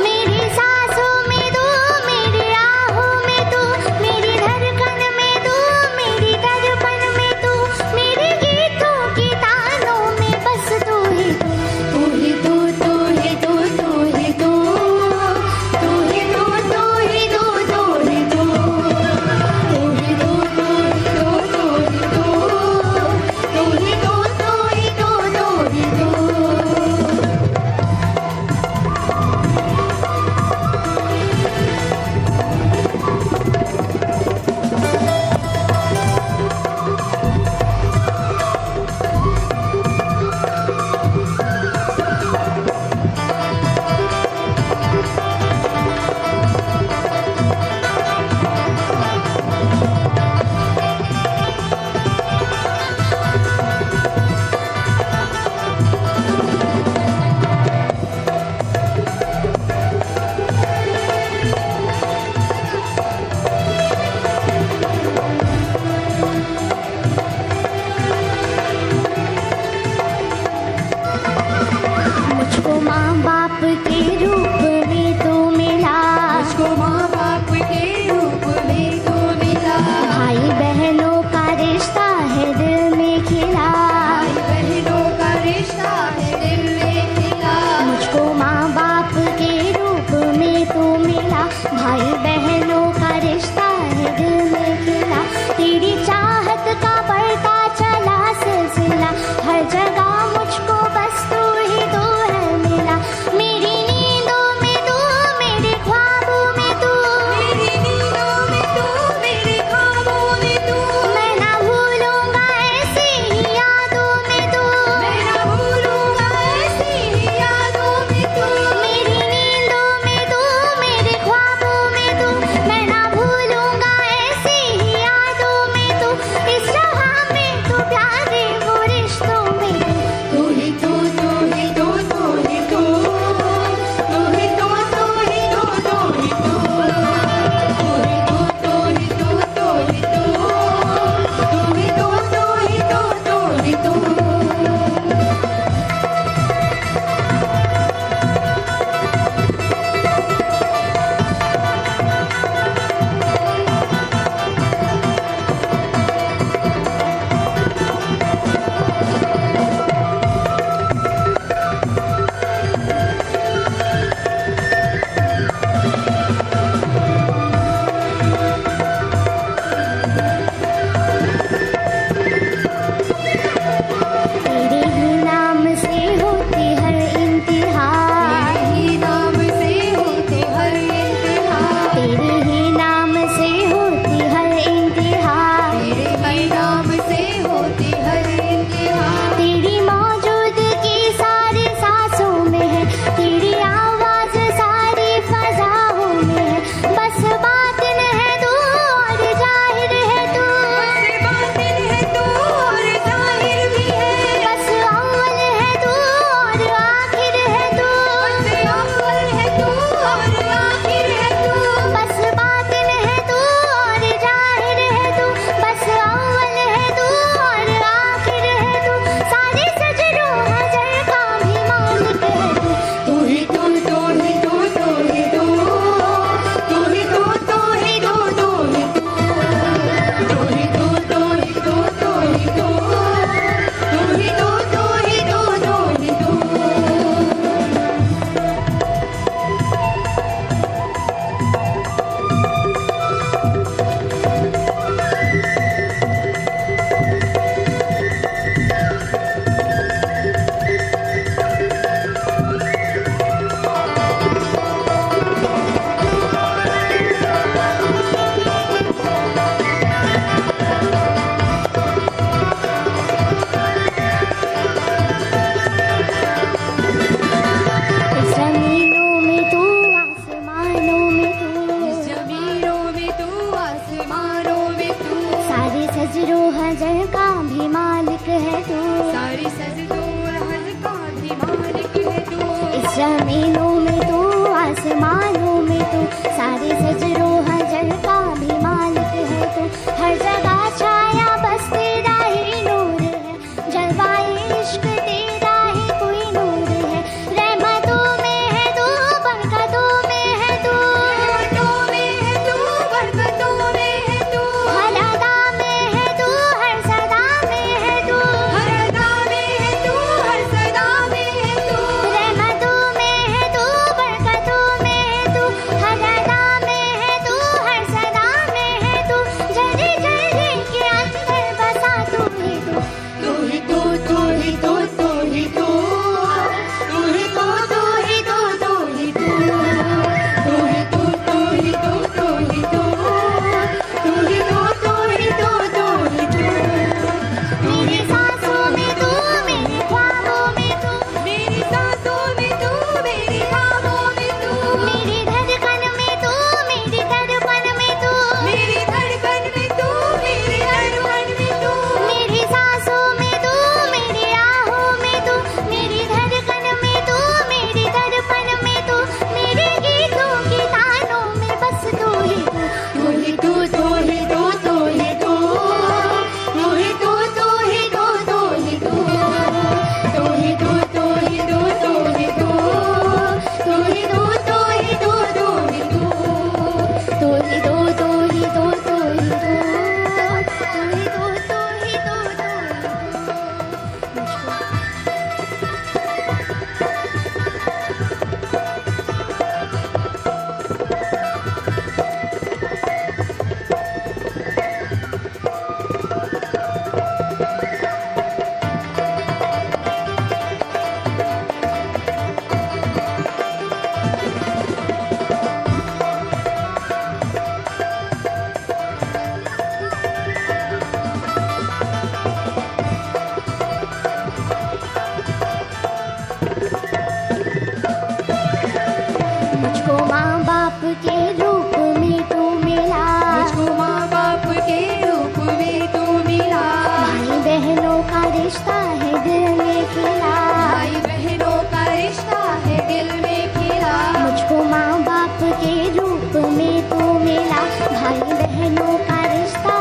मेरी सांसों में तू, मेरे सजरो हजर का भी मालिक है तू, सारी सजदो हर का भी मालिक है तू। इस जमीनों में तू आसमानों में तू, सारे सजरो हजर का भी मालिक है तू। हर जगह छाया बस तेरा ही नूर है, जलवाए इश्क तेरा ही कोई नूर है। रहमतों में है तू, बरकतों में है तू, रहमतों में है तू, बरकतों में है तू। हर अदा में है तू, हर सदा में है तू, हर अदा में है तू, हर सदा में है तू। रहमतों में है तू, बरकतों में है तू, हर अदा में है तू, हर सदा में है तू। जल्दी जल्दी के अंदर बसा तू ही तू, तू ही तू, तू ही तू, तू ही तू, तू ही तू, तू ही तू, तू ही तू, तू ही तू, तू ही तू, तू ही तू, तू ही तू, तू ही तू, तू ही तू। मेरी सांसों में तू, मेरे ख्वाबों में तू, मेरी सांसों में तू, मेरी ख्वाबों में तू, मेरी धड़कन में तू, मेरी तड़पन में तू, मेरी धड़कन में तू, मेरी धड़कन में तू। मेरी सांसों में तू, मेरी आहों में तू, मेरी धड़कन में तू, मेरी तड़पन में तू, मेरे गीतों की तानों में बस तू ही तू, तू ही तू, तू ही तू, तू ही तू, तू ही तू, तू ही तू, तू ही तू, तू ही तू, तू ही तू, तू ही तू, तू ही तू, तू ही तू। तू ही तू, तू ही तू, तू ही तू, तू ही तू, तू ही तू, तू ही तू। मुझको माँ बाप के रूप में तू मिला, मुझको माँ बाप के रूप में तू मिला। भाई बहनों का रिश्ता है दिल में खिला, भाई बहनों का रिश्ता है दिल में खिला। मुझको माँ बाप के रूप में तू मिला, भाई बहनों का रिश्ता